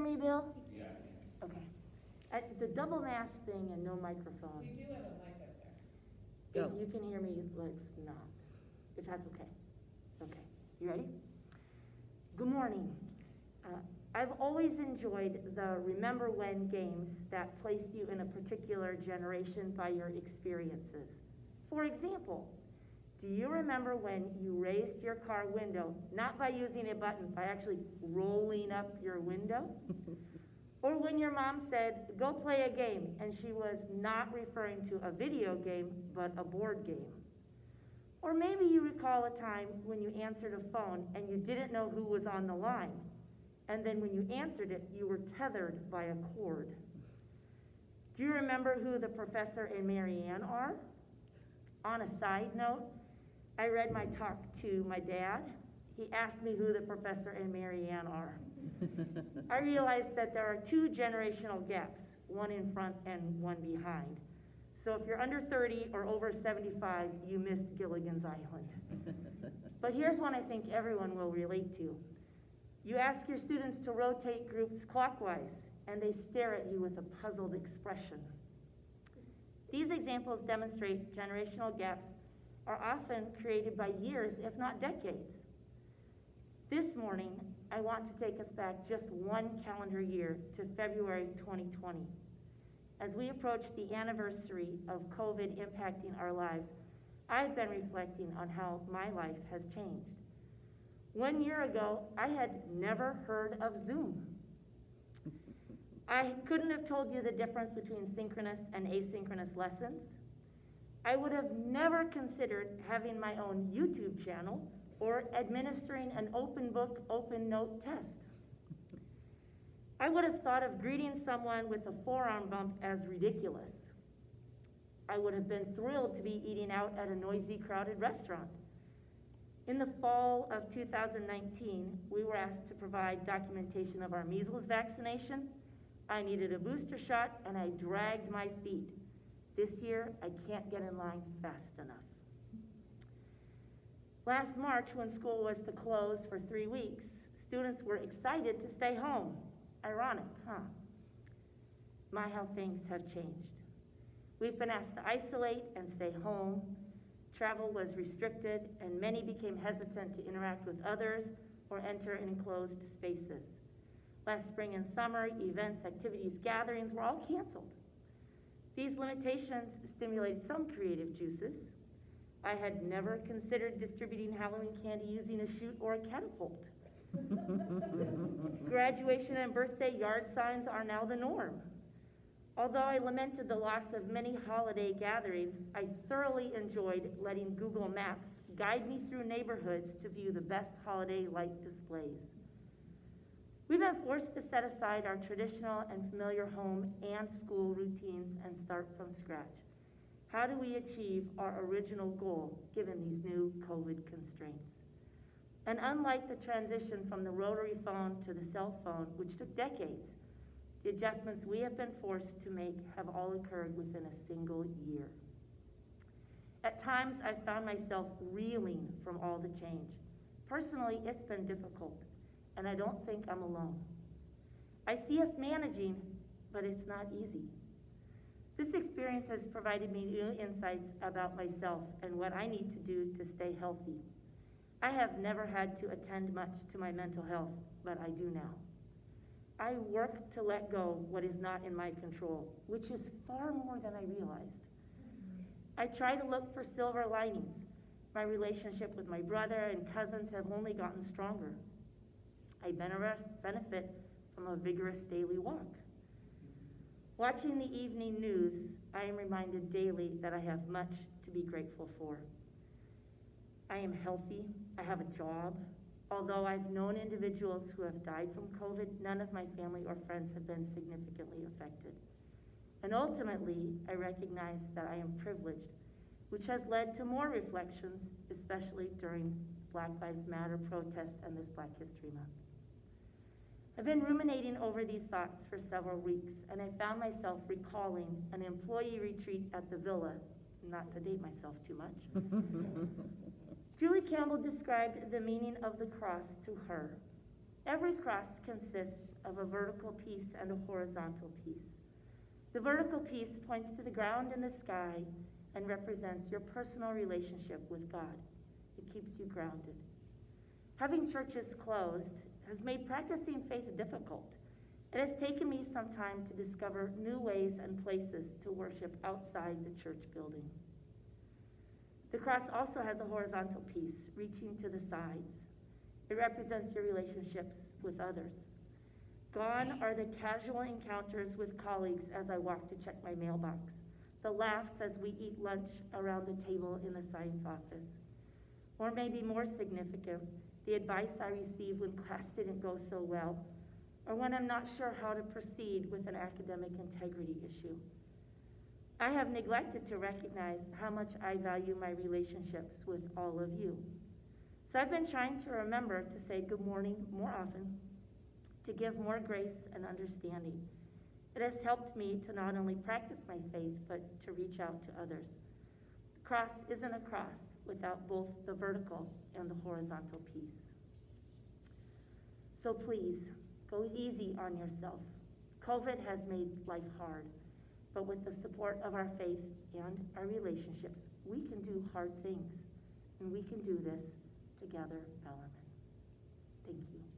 me, Bill? Yeah. Okay. The double mask thing and no microphone. We do have a mic up there. If you can hear me, let's not. If that's okay. Okay. You ready? Good morning. I've always enjoyed the Remember When games that place you in a particular generation by your experiences. For example, do you remember when you raised your car window, not by using a button, by actually rolling up your window? Or when your mom said, go play a game, and she was not referring to a video game, but a board game? Or maybe you recall a time when you answered a phone and you didn't know who was on the line, and then when you answered it, you were tethered by a cord. Do you remember who the Professor and Mary Ann are? On a side note, I read my talk to my dad. He asked me who the Professor and Mary Ann are. I realized that there are 2 generational gaps, one in front and one behind. So if you're under 30 or over 75, you missed Gilligan's Island. But here's one I think everyone will relate to. You ask your students to rotate groups clockwise, and they stare at you with a puzzled expression. These examples demonstrate generational gaps are often created by years, if not decades. This morning, I want to take us back just 1 calendar year to February 2020. As we approach the anniversary of COVID impacting our lives, I've been reflecting on how my life has changed. 1 year ago, I had never heard of Zoom. I couldn't have told you the difference between synchronous and asynchronous lessons. I would have never considered having my own YouTube channel or administering an open book, open note test. I would have thought of greeting someone with a forearm bump as ridiculous. I would have been thrilled to be eating out at a noisy, crowded restaurant. In the fall of 2019, we were asked to provide documentation of our measles vaccination. I needed a booster shot, and I dragged my feet. This year, I can't get in line fast enough. Last March, when school was to close for 3 weeks, students were excited to stay home. Ironic, huh? My, how things have changed. We've been asked to isolate and stay home. Travel was restricted, and many became hesitant to interact with others or enter enclosed spaces. Last spring and summer, events, activities, gatherings were all canceled. These limitations stimulated some creative juices. I had never considered distributing Halloween candy using a chute or a catapult. Graduation and birthday yard signs are now the norm. Although I lamented the loss of many holiday gatherings, I thoroughly enjoyed letting Google Maps guide me through neighborhoods to view the best holiday light displays. We've been forced to set aside our traditional and familiar home and school routines and start from scratch. How do we achieve our original goal given these new COVID constraints? And unlike the transition from the rotary phone to the cell phone, which took decades, the adjustments we have been forced to make have all occurred within a single year. At times, I've found myself reeling from all the change. Personally, it's been difficult, and I don't think I'm alone. I see us managing, but it's not easy. This experience has provided me new insights about myself and what I need to do to stay healthy. I have never had to attend much to my mental health, but I do now. I work to let go what is not in my control, which is far more than I realized. I try to look for silver linings. My relationship with my brother and cousins have only gotten stronger. I benefit from a vigorous daily walk. Watching the evening news, I am reminded daily that I have much to be grateful for. I am healthy. I have a job. Although I've known individuals who have died from COVID, none of my family or friends have been significantly affected. And ultimately, I recognize that I am privileged, which has led to more reflections, especially during Black Lives Matter protests and this Black History Month. I've been ruminating over these thoughts for several weeks, and I found myself recalling an employee retreat at the Villa, not to date myself too much. Julie Campbell described the meaning of the cross to her. Every cross consists of a vertical piece and a horizontal piece. The vertical piece points to the ground and the sky and represents your personal relationship with God. It keeps you grounded. Having churches closed has made practicing faith difficult. It has taken me some time to discover new ways and places to worship outside the church building. The cross also has a horizontal piece reaching to the sides. It represents your relationships with others. Gone are the casual encounters with colleagues as I walk to check my mailbox, the laughs as we eat lunch around the table in the science office, or maybe more significant, the advice I receive when class didn't go so well, or when I'm not sure how to proceed with an academic integrity issue. I have neglected to recognize how much I value my relationships with all of you. So I've been trying to remember to say good morning more often, to give more grace and understanding. It has helped me to not only practice my faith, but to reach out to others. The cross isn't a cross without both the vertical and the horizontal piece. So please, go easy on yourself. COVID has made life hard, but with the support of our faith and our relationships, we can do hard things, and we can do this together, Bellarmine. Thank you.